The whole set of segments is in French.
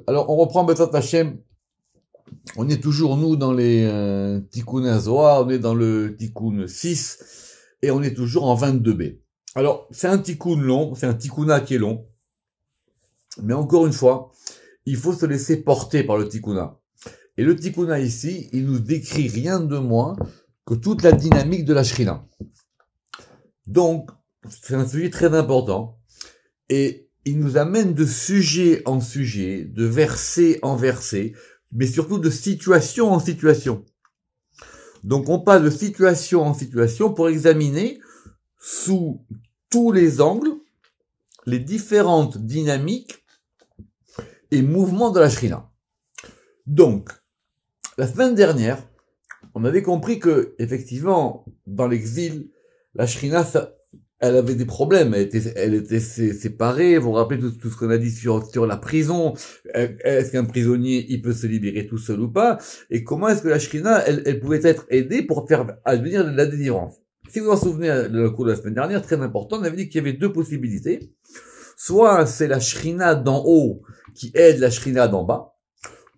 Alors, on reprend B'ezrat Hashem. On est toujours, nous, dans les Tikkun HaZohar, on est dans le Tikkun 6, et on est toujours en 22b. Alors, c'est un Tikkun long, c'est un Tikkuna qui est long, mais encore une fois, il faut se laisser porter par le Tikkuna. Et le Tikkuna ici, il nous décrit rien de moins que toute la dynamique de la Shrina. Donc, c'est un sujet très important, et il nous amène de sujet en sujet, de verset en verset, mais surtout de situation en situation. Donc on passe de situation en situation pour examiner sous tous les angles les différentes dynamiques et mouvements de la Shrina. Donc, la semaine dernière, on avait compris que, effectivement, dans l'exil, la Shrina, elle avait des problèmes, elle était séparée. Vous vous rappelez tout ce qu'on a dit sur la prison. Est-ce qu'un prisonnier, il peut se libérer tout seul ou pas? Et comment est-ce que la Shrina, elle pouvait être aidée pour faire advenir la délivrance? Si vous vous en souvenez de la cours de la semaine dernière, très important, on avait dit qu'il y avait deux possibilités. Soit c'est la Shrina d'en haut qui aide la Shrina d'en bas,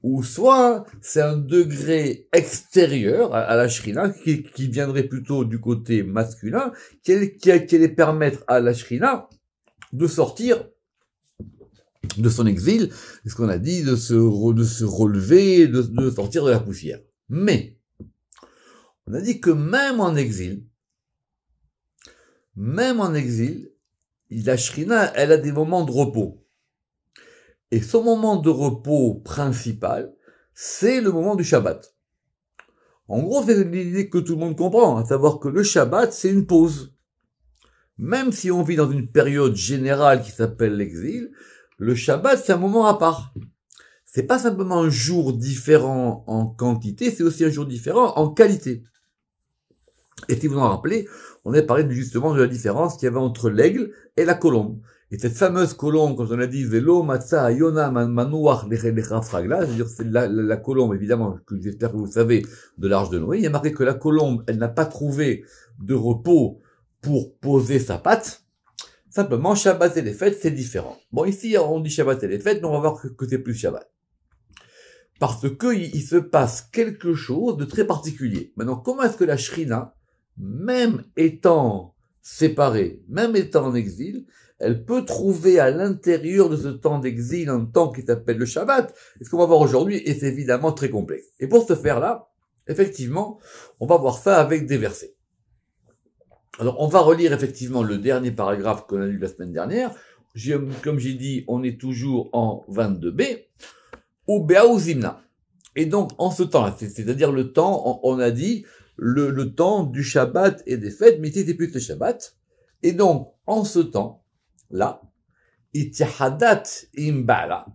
ou soit c'est un degré extérieur à la Shrina qui viendrait plutôt du côté masculin, qui allait permettre à la Shrina de sortir de son exil, ce qu'on a dit, de se relever, de sortir de la poussière. Mais, on a dit que même en exil, la Shrina, elle a des moments de repos. Et son moment de repos principal, c'est le moment du Shabbat. En gros, c'est l'idée que tout le monde comprend, à savoir que le Shabbat, c'est une pause. Même si on vit dans une période générale qui s'appelle l'exil, le Shabbat, c'est un moment à part. C'est pas simplement un jour différent en quantité, c'est aussi un jour différent en qualité. Et si vous en rappelez, on a parlé justement de la différence qu'il y avait entre l'aigle et la colombe. Et cette fameuse colombe, quand on a dit Velo, Matza, Yona, Manouach, Lecha, Fragla, c'est-à-dire c'est la colombe, évidemment, que j'espère que vous savez, de l'Arche de Noé, il y a marqué que la colombe, elle n'a pas trouvé de repos pour poser sa patte. Simplement, Shabbat et les fêtes, c'est différent. Bon, ici, on dit Shabbat et les fêtes, mais on va voir que c'est plus Shabbat. Parce que il se passe quelque chose de très particulier. Maintenant, comment est-ce que la Shrina, même étant séparée, même étant en exil, elle peut trouver à l'intérieur de ce temps d'exil un temps qui s'appelle le Shabbat? Et ce qu'on va voir aujourd'hui est évidemment très complexe. Et pour ce faire-là, effectivement, on va voir ça avec des versets. Alors, on va relire effectivement le dernier paragraphe qu'on a lu la semaine dernière. Comme j'ai dit, on est toujours en 22b, ou Béaou Zimna. Et donc, en ce temps-là, c'est-à-dire le temps, on a dit, le temps du Shabbat et des fêtes, mais c'était plus le Shabbat. Et donc, en ce temps-là, Itihadat Imbala,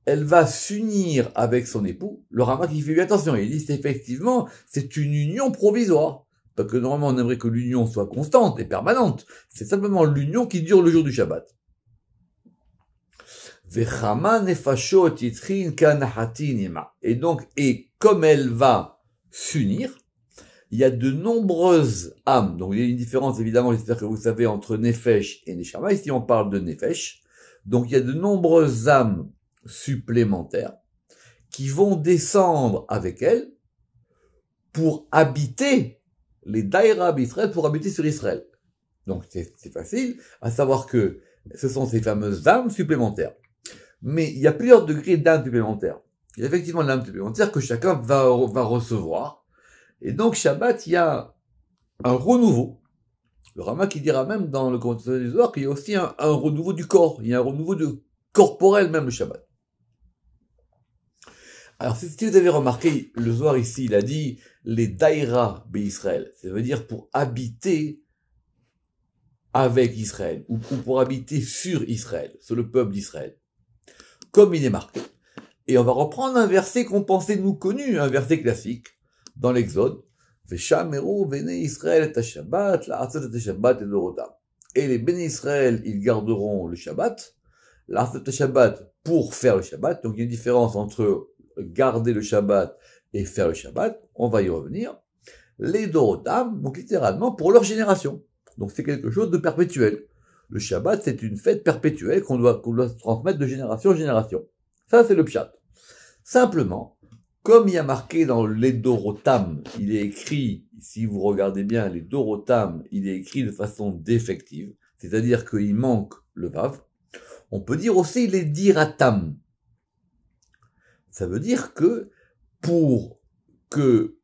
elle va s'unir avec son époux. Le Rama qui fait lui attention, il dit, effectivement, c'est une union provisoire. Parce que normalement, on aimerait que l'union soit constante et permanente. C'est simplement l'union qui dure le jour du Shabbat. Et donc, et comme elle va s'unir, il y a de nombreuses âmes. Donc, il y a une différence, évidemment, j'espère que vous savez, entre Nefesh et Neshama. Ici, on parle de Nefesh. Donc, il y a de nombreuses âmes supplémentaires qui vont descendre avec elle pour habiter les Daïra d'Israël, pour habiter sur Israël. Donc, c'est facile, à savoir que ce sont ces fameuses âmes supplémentaires. Mais il y a plusieurs degrés d'âmes supplémentaires. Il y a effectivement l'âme supplémentaire que chacun va recevoir. Et donc, Shabbat, il y a un renouveau. Le Rama qui dira même dans le commentaire du Zohar qu'il y a aussi un renouveau du corps. Il y a un renouveau corporel même le Shabbat. Alors, si vous avez remarqué, le Zohar ici, il a dit les Daïra Israël. Ça veut dire pour habiter avec Israël, ou pour habiter sur Israël, sur le peuple d'Israël. Comme il est marqué. Et on va reprendre un verset qu'on pensait nous connu, un verset classique, dans l'Exode. Veshameru bene Israël et Shabbat, la'asot et Shabbat et Dorotam. Et les béné Israël, ils garderont le Shabbat, la'asot et Shabbat pour faire le Shabbat. Donc il y a une différence entre garder le Shabbat et faire le Shabbat. On va y revenir. Les Dorotam, donc littéralement pour leur génération. Donc c'est quelque chose de perpétuel. Le Shabbat, c'est une fête perpétuelle qu'on doit transmettre de génération en génération. Ça, c'est le pshat. Simplement, comme il y a marqué dans les Dorotam, il est écrit, si vous regardez bien les Dorotam, il est écrit de façon défective, c'est-à-dire qu'il manque le vav. On peut dire aussi les diratam. Ça veut dire que pour que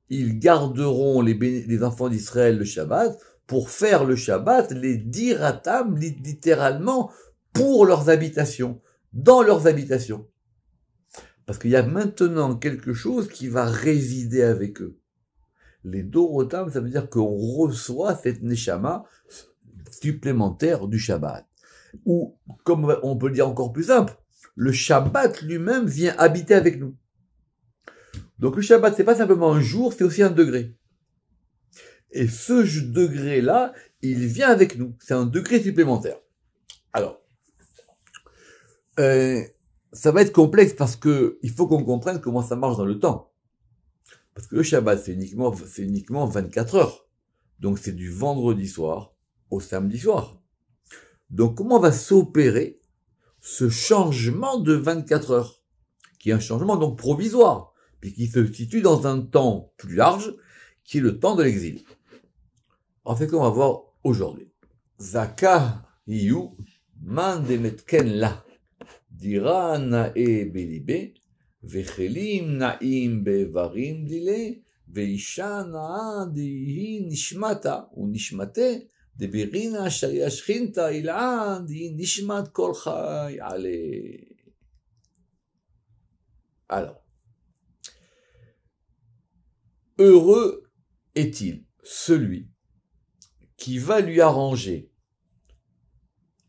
ils garderont les enfants d'Israël le Shabbat, pour faire le Shabbat, les diratam, littéralement, pour leurs habitations, dans leurs habitations. Parce qu'il y a maintenant quelque chose qui va résider avec eux. Les Dorotam, ça veut dire qu'on reçoit cette Neshama supplémentaire du Shabbat. Ou, comme on peut le dire encore plus simple, le Shabbat lui-même vient habiter avec nous. Donc le Shabbat, c'est pas simplement un jour, c'est aussi un degré. Et ce degré-là, il vient avec nous. C'est un degré supplémentaire. Alors, ça va être complexe parce que il faut qu'on comprenne comment ça marche dans le temps. Parce que le Shabbat, c'est uniquement 24 heures. Donc c'est du vendredi soir au samedi soir. Donc comment va s'opérer ce changement de 24 heures, qui est un changement donc provisoire, puis qui se situe dans un temps plus large, qui est le temps de l'exil. En fait, qu'on va voir aujourd'hui. Zaka Iyu Mandemetken La Dira Nae Belibe Vechelim Naim Bevarim Dile Veisha Naa Dihi Nishmata ou Nishmate Debirina Sharia Shchinta Ilan Dihi Nishmat Kol Chai Ale. Alors, heureux est-il celui qui va lui arranger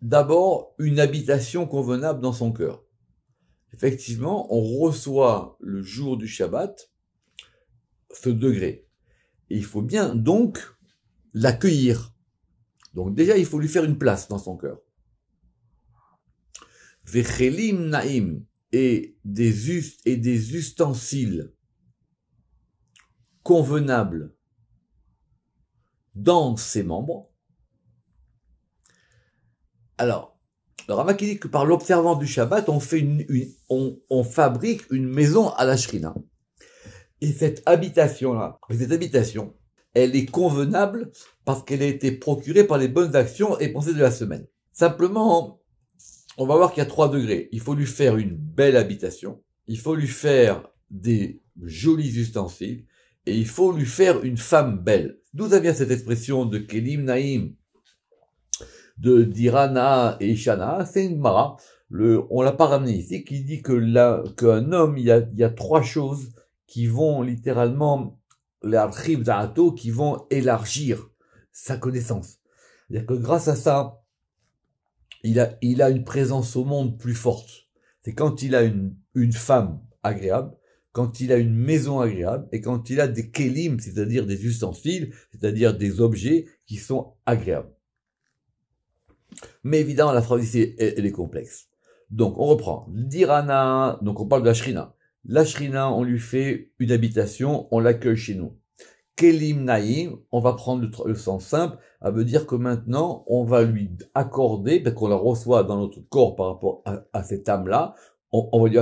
d'abord une habitation convenable dans son cœur. Effectivement, on reçoit le jour du Shabbat ce degré. Et il faut bien donc l'accueillir. Donc déjà, il faut lui faire une place dans son cœur. Vechelim naim et des ustensiles convenables dans ses membres. Alors, le Ramak dit que par l'observance du Shabbat, on fabrique une maison à la Shrina. Et cette habitation, elle est convenable parce qu'elle a été procurée par les bonnes actions et pensées de la semaine. Simplement, on va voir qu'il y a 3 degrés. Il faut lui faire une belle habitation, il faut lui faire des jolis ustensiles, et il faut lui faire une femme belle. D'où ça vient cette expression de Kelim Naim, de Dirana et Ishana? C'est une Mara. On l'a pas ramené ici, qui dit qu'un homme, il y a 3 choses qui vont littéralement, l'archiv d'Ato, qui vont élargir sa connaissance. C'est-à-dire que grâce à ça, il a une présence au monde plus forte. C'est quand il a une femme agréable, quand il a une maison agréable, et quand il a des kelim, c'est-à-dire des ustensiles, c'est-à-dire des objets qui sont agréables. Mais évidemment, la phrase ici, elle est complexe. Donc, on reprend. Dirana, donc on parle de la Shrina. La Shrina, on lui fait une habitation, on l'accueille chez nous. Kelim Naïm, on va prendre le sens simple, ça veut dire que maintenant, on va lui accorder, parce qu'on la reçoit dans notre corps par rapport à cette âme-là, on va lui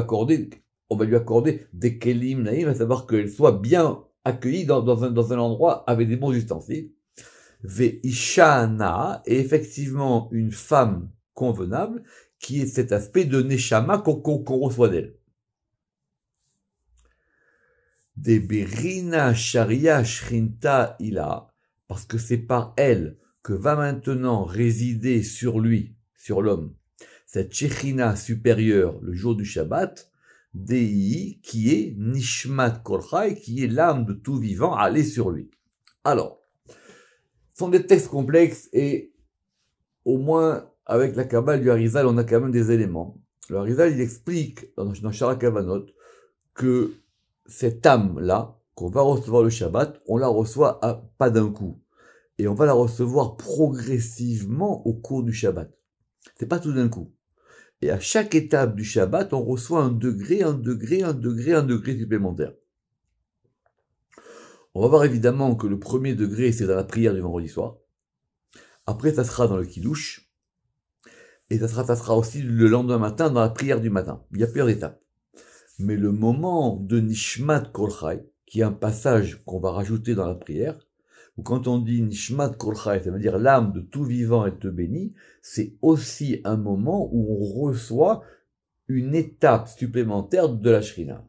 accorder des Kelim Naïm, à savoir qu'elle soit bien accueillie dans un endroit avec des bons ustensiles. Ve'ishana, et effectivement une femme convenable, qui est cet aspect de Neshama qu'on reçoit d'elle. Des Berina Sharia Shrinta Ila, parce que c'est par elle que va maintenant résider sur lui, sur l'homme, cette Shechina supérieure le jour du Shabbat, Dei, qui est Nishmat Kolchai, qui est l'âme de tout vivant, aller sur lui. Alors, ce sont des textes complexes et au moins avec la Kabbale du Harizal, on a quand même des éléments. Le Harizal, il explique dans Shara Kavanot que cette âme-là, qu'on va recevoir le Shabbat, on la reçoit pas d'un coup. Et on va la recevoir progressivement au cours du Shabbat. C'est pas tout d'un coup. Et à chaque étape du Shabbat, on reçoit un degré supplémentaire. On va voir évidemment que le premier degré, c'est dans la prière du vendredi soir. Après, ça sera dans le Kiddush. Et ça sera aussi le lendemain matin dans la prière du matin. Il y a plusieurs étapes. Mais le moment de Nishmat Kol Chai, qui est un passage qu'on va rajouter dans la prière, ou quand on dit Nishmat Kol Chai, ça veut dire l'âme de tout vivant est te bénie, c'est aussi un moment où on reçoit une étape supplémentaire de la Shrina.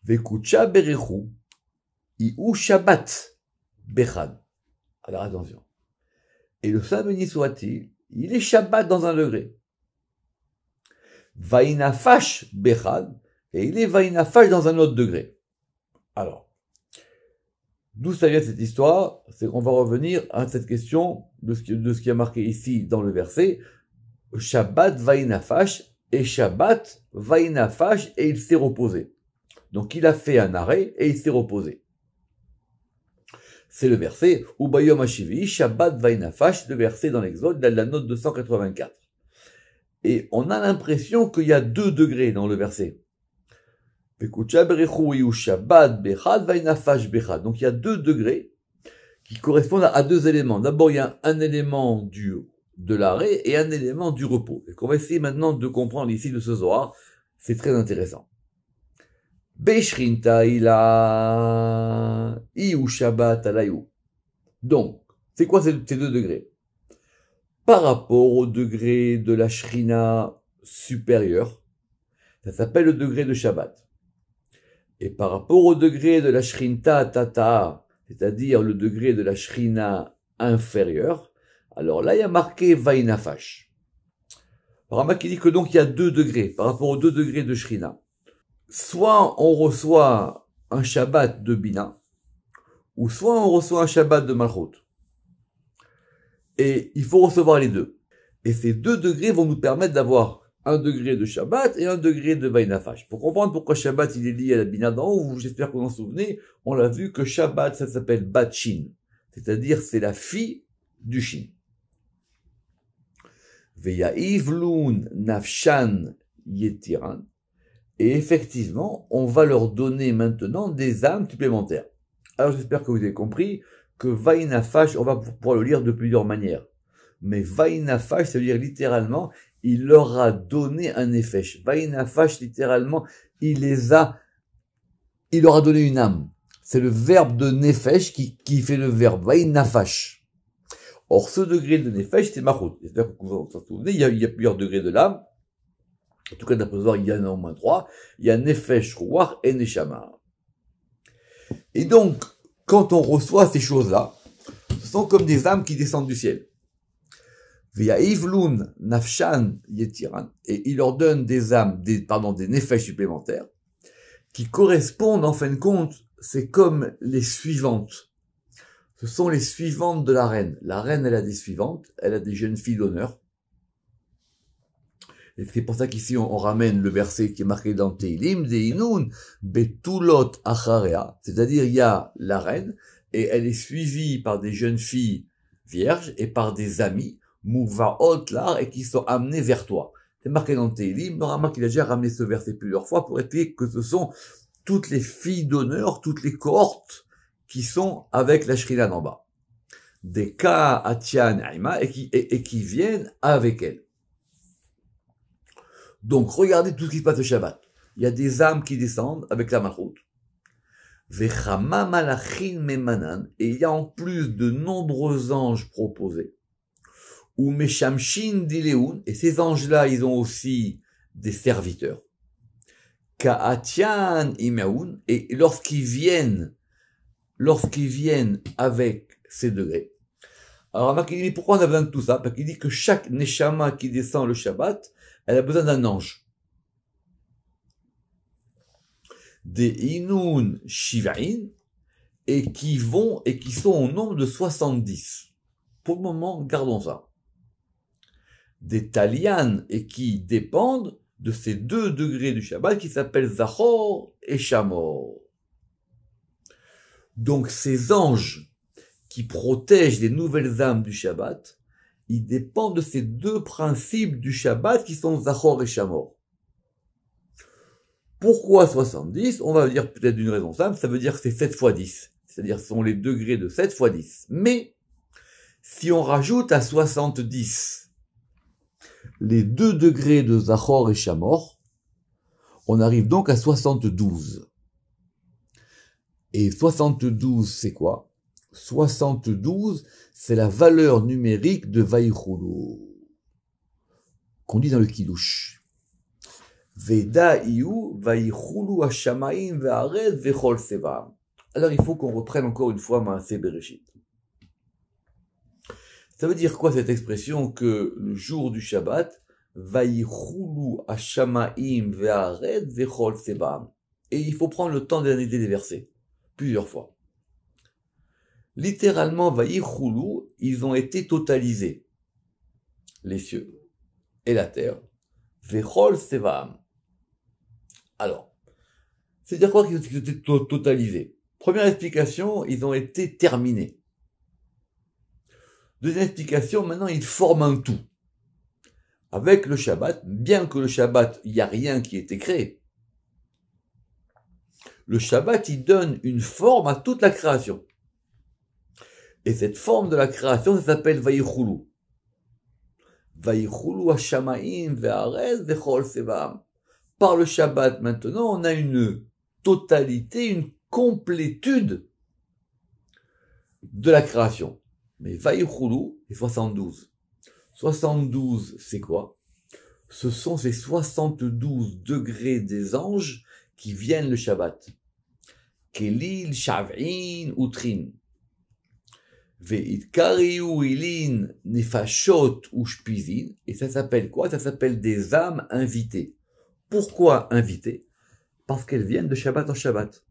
Vekucha berechu, iu Shabbat bechad. Alors attention. Et le Saint béni soit-il, il est Shabbat dans un degré. Vainafash bechad, et il est Vainafash dans un autre degré. Alors, d'où ça vient cette histoire? C'est qu'on va revenir à cette question de ce qui est marqué ici dans le verset. Shabbat Vainafash, et Shabbat Vainafash, et il s'est reposé. Donc il a fait un arrêt et il s'est reposé. C'est le verset Ubayom Hashivi, Shabbat Vainafash, le verset dans l'Exode, la note 284. Et on a l'impression qu'il y a 2 degrés dans le verset. Donc il y a 2 degrés qui correspondent à 2 éléments. D'abord, il y a un élément de l'arrêt et un élément du repos. Et qu'on va essayer maintenant de comprendre ici de ce Zohar. C'est très intéressant. Beshrinta ila iu Shabbat alayu. Donc, c'est quoi ces 2 degrés? Par rapport au degré de la Shrina supérieure, ça s'appelle le degré de Shabbat. Et par rapport au degré de la Shrinta Tata, c'est-à-dire le degré de la Shrina inférieure, alors là, il y a marqué Vainafash. Rama qui dit que donc il y a 2 degrés par rapport aux 2 degrés de Shrina. Soit on reçoit un Shabbat de Bina, ou soit on reçoit un Shabbat de Malchut. Et il faut recevoir les 2. Et ces 2 degrés vont nous permettre d'avoir un degré de Shabbat et un degré de Vainafash. Pour comprendre pourquoi Shabbat il est lié à la Bina d'en haut, j'espère que vous en souvenez, on l'a vu que Shabbat ça s'appelle Bat Shin, c'est-à-dire c'est la fille du Shin. Veyaivlun nafshan yetiran. Et effectivement, on va leur donner maintenant des âmes supplémentaires. Alors j'espère que vous avez compris que Vainafash, on va pouvoir le lire de plusieurs manières. Mais Vainafash, ça veut dire littéralement, il leur a donné un nefesh. Vainafash, littéralement, il leur a donné une âme. C'est le verbe de nefesh qui fait le verbe Vainafash. Or, ce degré de nefesh, c'est Malchut. J'espère que vous vous en souvenez, il y a plusieurs degrés de l'âme. En tout cas, d'après voir, il y en a au moins 3. Il y a nefesh, ruach et neshama. Et donc, quand on reçoit ces choses-là, ce sont comme des âmes qui descendent du ciel. Via Ivlun Nafshan Yetiran, et il leur donne des âmes, des nefesh supplémentaires, qui correspondent, en fin de compte, c'est comme les suivantes. Ce sont les suivantes de la reine. La reine, elle a des suivantes, elle a des jeunes filles d'honneur. Et c'est pour ça qu'ici, on ramène le verset qui est marqué dans Teilim, Deinun, Betulot Acharea. C'est-à-dire, il y a la reine, et elle est suivie par des jeunes filles vierges, et par des amis, Mouvaot Lar, et qui sont amenés vers toi. C'est marqué dans Teilim, Rama qu'il a déjà ramené ce verset plusieurs fois pour expliquer que ce sont toutes les filles d'honneur, toutes les cohortes qui sont avec la Shrina d'en bas. Des Ka Atian Aima, et qui viennent avec elle. Donc, regardez tout ce qui se passe au Shabbat. Il y a des âmes qui descendent avec la Malchut. Vechama malachin memanan, et il y a en plus de nombreux anges proposés. Ou meshamshin dileun, et ces anges-là, ils ont aussi des serviteurs. Ka'atian imaun, et lorsqu'ils viennent avec ces degrés. Alors, Rama qui dit, pourquoi on a besoin de tout ça? Parce qu'il dit que chaque neshama qui descend le Shabbat, elle a besoin d'un ange. Des inun shivain, et qui sont au nombre de 70. Pour le moment, gardons ça. Des talian, et qui dépendent de ces 2 degrés du Shabbat qui s'appellent Zachor et Shamor. Donc, ces anges qui protègent les nouvelles âmes du Shabbat, ils dépendent de ces 2 principes du Shabbat qui sont Zachor et Shamor. Pourquoi 70? On va dire peut-être d'une raison simple, ça veut dire que c'est 7 fois 10. C'est-à-dire ce sont les degrés de 7 fois 10. Mais, si on rajoute à 70 les 2 degrés de Zachor et Shamor, on arrive donc à 72. Et 72, c'est quoi? 72, c'est la valeur numérique de Vaïchoulou, qu'on dit dans le Kiddush. Veda iu Vaïchoulou hashamaim ve'aretz vechol sevam. Alors il faut qu'on reprenne encore une fois Maaseh Bereshit. Ça veut dire quoi cette expression que le jour du Shabbat, Vaïchoulou hashamaim ve'aretz vechol sevam. Et il faut prendre le temps d'analyser les versets, plusieurs fois. Littéralement, Vaïchoulou, ils ont été totalisés. Les cieux et la terre. Vechol sevam. Alors, c'est-à-dire quoi qu'ils ont été totalisés? Première explication, ils ont été terminés. Deuxième explication, maintenant ils forment un tout. Avec le Shabbat, bien que le Shabbat, il n'y a rien qui ait été créé. Le Shabbat, il donne une forme à toute la création. Et cette forme de la création, ça s'appelle Vaïchoulou. Vaïchoulou hashamaim ve'aretz vechol sevam. Par le Shabbat, maintenant, on a une totalité, une complétude de la création. Mais Vaïchoulou est 72. 72, c'est quoi? Ce sont ces 72 degrés des anges qui viennent le Shabbat. Kelil, Shav'in, Utrin. Ve'itkariu ilin nefashot ushpizin. Et ça s'appelle quoi? Ça s'appelle des âmes invitées. Pourquoi invitées? Parce qu'elles viennent de Shabbat en Shabbat.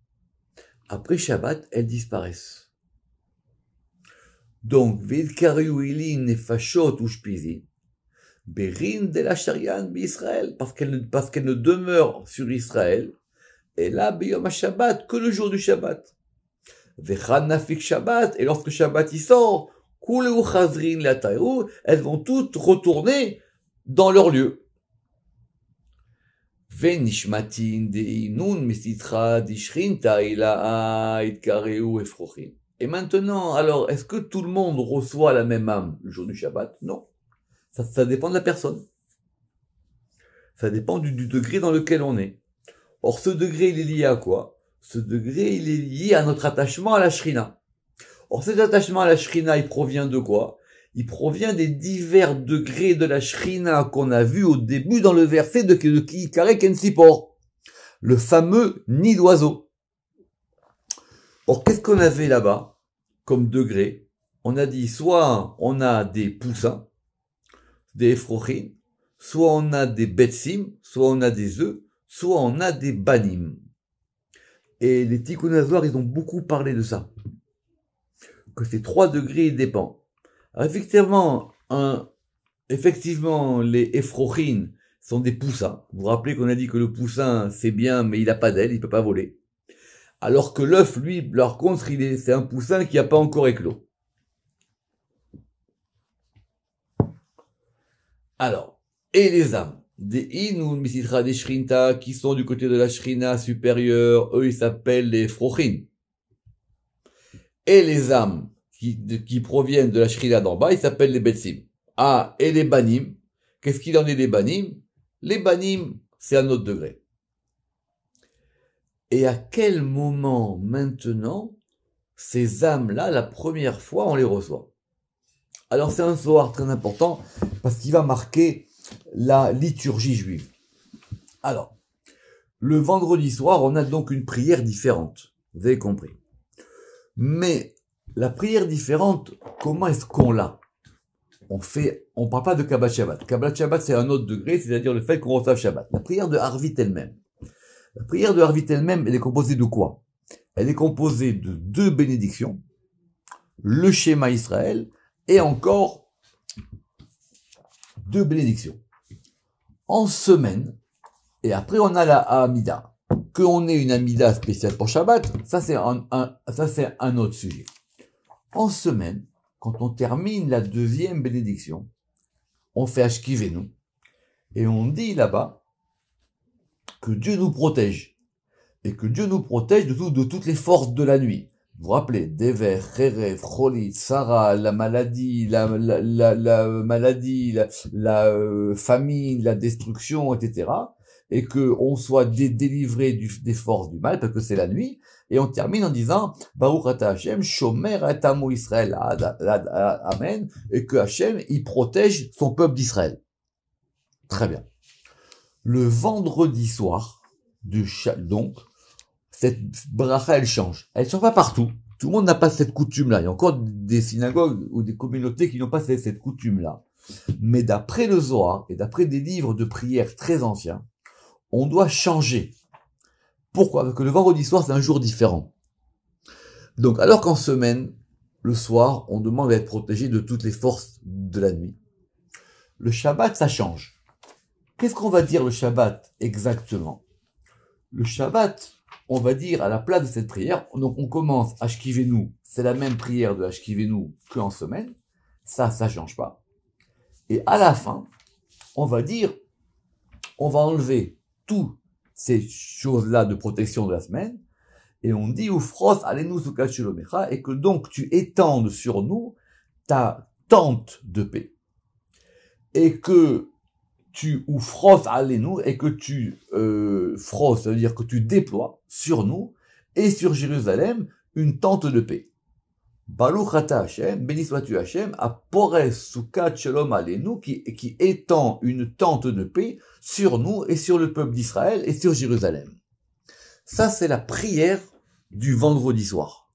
Après Shabbat, elles disparaissent. Donc, ve'itkariu ilin nefashot ushpizin. Berin de la Sharian Israël, parce qu'elle ne demeure sur Israël, et là, Beyom Shabbat, que le jour du Shabbat. Vechan nafik Shabbat, et lorsque Shabbat y sort, Kuleu Chazrin la Taïrou, elles vont toutes retourner dans leur lieu. Venishmatin deinun mesitra dishrinta ila itkareu efrochin. Et maintenant, alors, est-ce que tout le monde reçoit la même âme le jour du Shabbat? Non. Ça dépend de la personne. Ça dépend du degré dans lequel on est. Or, ce degré, il est lié à quoi? Ce degré, il est lié à notre attachement à la Shrina. Or, cet attachement à la Shrina, il provient de quoi? Il provient des divers degrés de la Shrina qu'on a vu au début dans le verset de Ki-Kare Ken-Sipor. Le fameux nid d'oiseau. Or, qu'est-ce qu'on avait là-bas comme degré? On a dit, soit on a des poussins, des effrochim, soit on a des betsim, soit on a des œufs, soit on a des banim. Et les Tikkun Hazohar, ils ont beaucoup parlé de ça. Que ces 3 degrés dépendent. Alors effectivement, les effrochim sont des poussins. Vous vous rappelez qu'on a dit que le poussin, c'est bien, mais il n'a pas d'aile, il peut pas voler. Alors que l'œuf, lui, par contre, c'est un poussin qui n'a pas encore éclos. Alors, et les âmes, des Inu, Misitra, des Shrinta, qui sont du côté de la Shrina supérieure, eux, ils s'appellent les Frochin. Et les âmes, qui proviennent de la Shrina d'en bas, ils s'appellent les Betsim. Ah, et les Banim, qu'est-ce qu'il en est des Banim? Les Banim, c'est un autre degré. Et à quel moment, maintenant, ces âmes-là, la première fois, on les reçoit? Alors c'est un Zohar très important, parce qu'il va marquer la liturgie juive. Alors, le vendredi soir, on a donc une prière différente. Vous avez compris. Mais, la prière différente, comment est-ce qu'on l'a? On parle pas de Kabbalat Shabbat. Kabbalat Shabbat, c'est un autre degré, c'est-à-dire le fait qu'on reçoive Shabbat. La prière de Harvit elle-même. La prière de Harvit elle-même, elle est composée de quoi? Elle est composée de 2 bénédictions, le Shema Israël, et encore 2 bénédictions. En semaine, et après on a la Hamida. Qu'on ait une Hamida spéciale pour Shabbat, ça c'est un autre sujet. En semaine, quand on termine la 2e bénédiction, on fait Ashkivenu, et on dit là-bas que Dieu nous protège, et que Dieu nous protège de toutes les forces de la nuit. Vous vous rappelez, Dever, Kherev, Cholit, Sarah, la maladie, la famine, la destruction, etc. Et que on soit délivré des forces du mal, parce que c'est la nuit. Et on termine en disant, Baruch ata Hashem, Shomer et Amo Israël, Amen. Et que Hashem, il protège son peuple d'Israël. Très bien. Le vendredi soir, donc, cette bracha, elle change. Elle change pas partout. Tout le monde n'a pas cette coutume-là. Il y a encore des synagogues ou des communautés qui n'ont pas cette coutume-là. Mais d'après le Zohar et d'après des livres de prière très anciens, on doit changer. Pourquoi? Parce que le vendredi soir, c'est un jour différent. Donc, alors qu'en semaine, le soir, on demande d'être protégé de toutes les forces de la nuit. Le Shabbat, ça change. Qu'est-ce qu'on va dire le Shabbat exactement? Le Shabbat, on va dire à la place de cette prière, donc on commence Ashkivenu, c'est la même prière de Ashkivenu qu'en semaine, ça change pas. Et à la fin, on va dire, on va enlever toutes ces choses-là de protection de la semaine, et on dit Ufros alenu sukat shelomecha, et que donc tu étendes sur nous ta tente de paix. Et que tu ufros alenu, et que tu fros, ça veut dire que tu déploies sur nous et sur Jérusalem une tente de paix. Baruch ata Hashem, béni sois-tu Hashem, apores sukat shalom alenu, qui étend une tente de paix sur nous et sur le peuple d'Israël et sur Jérusalem. Ça, c'est la prière du vendredi soir.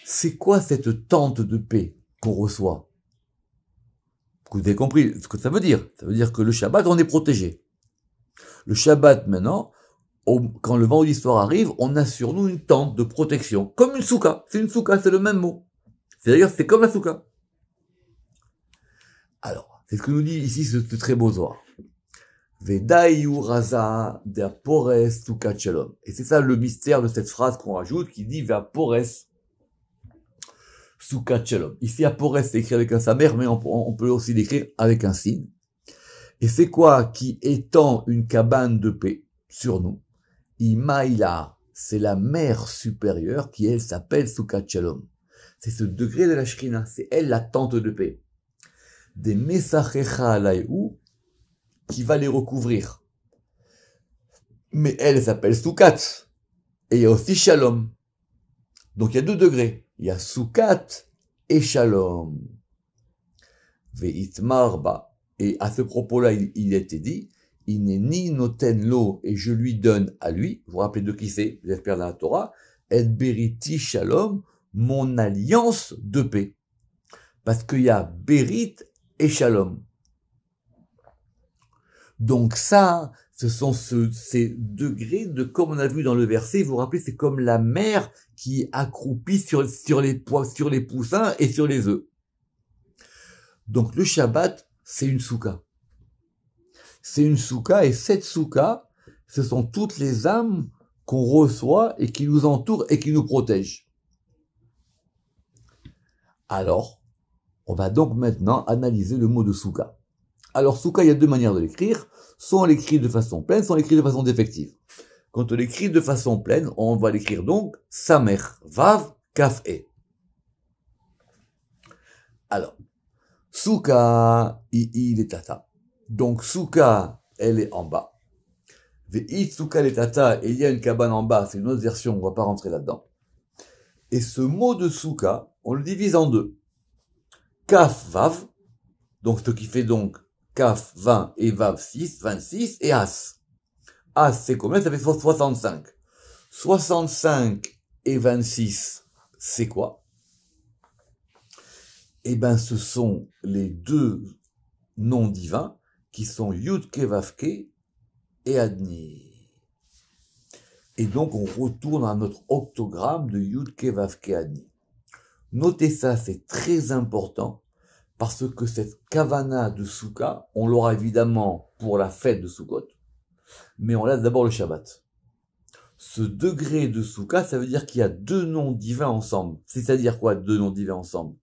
C'est quoi cette tente de paix qu'on reçoit? Vous avez compris ce que ça veut dire. Ça veut dire que le Shabbat, on est protégé. Le Shabbat, maintenant, quand le vendredi soir arrive, on a sur nous une tente de protection. Comme une souka. C'est une souka, c'est le même mot. C'est-à-dire, c'est comme la souka. Alors, c'est ce que nous dit ici ce très beau Zohar. Vedai uraza de apores soukat shalom. Et c'est ça le mystère de cette phrase qu'on rajoute, qui dit Ve'apores soukat shalom. Ici, apores, c'est écrit avec un samer, mais on peut aussi l'écrire avec un signe. Et c'est quoi qui étend une cabane de paix sur nous? Imaïla, c'est la mère supérieure qui, elle, s'appelle Soukat Shalom. C'est ce degré de la Shrina, c'est elle la tente de paix. Des Mesachecha Alayhu, qui va les recouvrir. Mais elle s'appelle Soukat. Et il y a aussi Shalom. Donc il y a deux degrés. Il y a Soukat et Shalom. Ve'itmarba. Et à ce propos-là, il était dit, il n'est ni noten lo, et je lui donne à lui, vous vous rappelez de qui c'est, j'espère dans la Torah, et beriti shalom, mon alliance de paix. Parce qu'il y a berit et shalom. Donc ça, ce sont ces degrés de, comme on a vu dans le verset, vous vous rappelez, c'est comme la mère qui accroupit sur les poussins et sur les œufs. Donc le Shabbat, c'est une souka. C'est une souka, et cette souka, ce sont toutes les âmes qu'on reçoit et qui nous entourent et qui nous protègent. Alors, on va donc maintenant analyser le mot de souka. Alors, souka, il y a deux manières de l'écrire. Soit on l'écrit de façon pleine, soit on l'écrit de façon défective. Quand on l'écrit de façon pleine, on va l'écrire donc samer, vav, kaf, e. Alors, souka, il est tata. Donc, souka, elle est en bas. Ve'it souka le tata, et il y a une cabane en bas, c'est une autre version, on va pas rentrer là-dedans. Et ce mot de souka, on le divise en deux. Kaf, vav, donc ce qui fait donc Kaf 20 et Vav 6, 26, et As. As, c'est combien? Ça fait 65. 65 et 26, c'est quoi? Eh ben, ce sont les deux noms divins qui sont Yud-Ke, Vav-Ke et Adni. Et donc, on retourne à notre octogramme de Yud-Ke, Vav-Ke, Adni. Notez ça, c'est très important. Parce que cette kavana de Souka, on l'aura évidemment pour la fête de Sukkot, mais on l'a d'abord le Shabbat. Ce degré de Souka, ça veut dire qu'il y a deux noms divins ensemble. C'est-à-dire quoi, deux noms divins ensemble?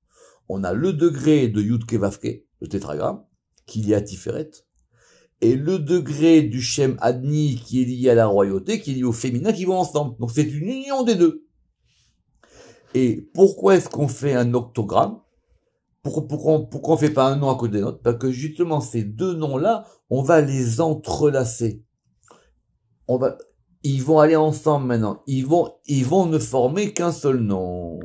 On a le degré de Yud-Ke Vav-Ke, le tétragramme, qui est lié à Tiferet, et le degré du Shem Adni, qui est lié à la royauté, qui est lié au féminin, qui vont ensemble. Donc c'est une union des deux. Et pourquoi est-ce qu'on fait un octogramme? Pourquoi on fait pas un nom à côté des autres? Parce que justement, ces deux noms-là, on va les entrelacer. Ils vont aller ensemble maintenant. Ils vont ne former qu'un seul nom.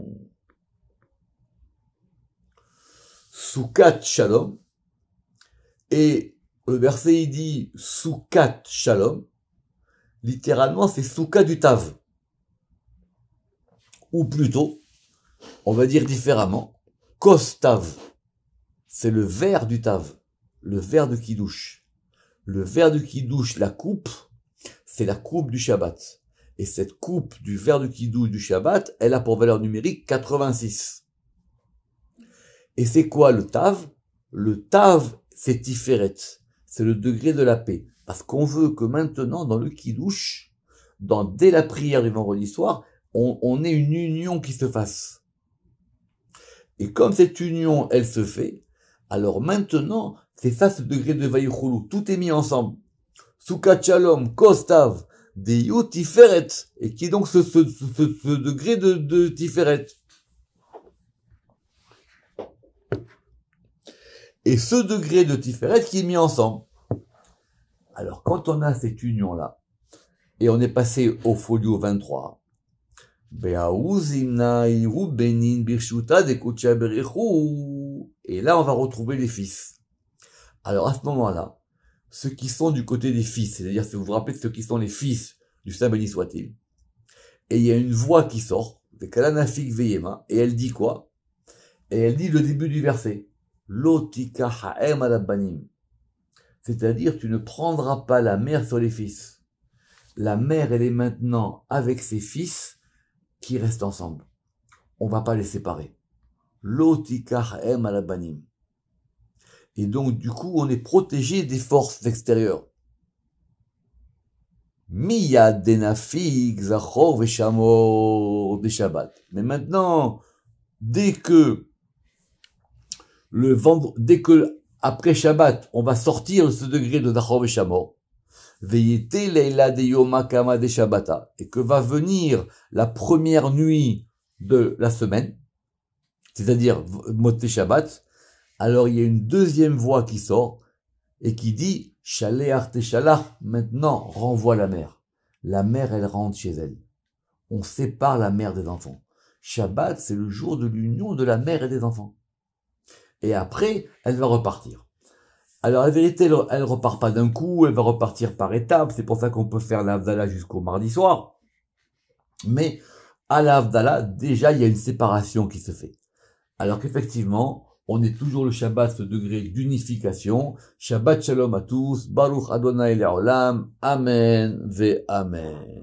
Soukat Shalom. Et le verset, il dit Soukat Shalom. Littéralement, c'est Souka du Tav. Ou plutôt, on va dire différemment, Kos Tav. C'est le verre du Tav. Le verre de Kiddush. Le verre de Kiddush, la coupe, c'est la coupe du Shabbat. Et cette coupe du verre de Kiddush du Shabbat, elle a pour valeur numérique 86. Et c'est quoi le Tav? Le Tav, c'est Tiferet. C'est le degré de la paix. Parce qu'on veut que maintenant, dans le Kiddush, dès la prière du vendredi soir, on ait une union qui se fasse. Et comme cette union, elle se fait, alors maintenant, c'est ça ce degré de Vayichulu. Tout est mis ensemble. Soukat Shalom, Kostav, Deyu Tiferet. Et qui est donc ce degré de Tiferet. Et ce degré de Tiferet qui est mis ensemble. Alors, quand on a cette union-là, et on est passé au folio 23, et là, on va retrouver les fils. Alors, à ce moment-là, ceux qui sont du côté des fils, c'est-à-dire, si vous vous rappelez de ceux qui sont les fils du Saint béni soit-il, et il y a une voix qui sort, et elle dit quoi? Et elle dit le début du verset. Lotika ha'em alabanim. C'est-à-dire, tu ne prendras pas la mère sur les fils. La mère, elle est maintenant avec ses fils qui restent ensemble. On va pas les séparer. Lotika ha'em alabanim. Et donc, du coup, on est protégé des forces extérieures. Miyad denafig zachor veshamor des Shabbat. Mais maintenant, dès que après Shabbat, on va sortir de ce degré de Zachor veshamor, veyete leila de yoma kama de Shabbata, et que va venir la première nuit de la semaine, c'est-à-dire Motzei Shabbat, alors il y a une deuxième voix qui sort et qui dit Shaleach teshalach, maintenant renvoie la mère. La mère, elle rentre chez elle. On sépare la mère des enfants. Shabbat, c'est le jour de l'union de la mère et des enfants. Et après, elle va repartir. Alors, la vérité, elle repart pas d'un coup, elle va repartir par étapes. C'est pour ça qu'on peut faire l'Havdalah jusqu'au mardi soir. Mais, à l'Havdalah, déjà, il y a une séparation qui se fait. Alors qu'effectivement, on est toujours le Shabbat, ce degré d'unification. Shabbat Shalom à tous. Baruch Adonai Le'olam. Amen ve Amen.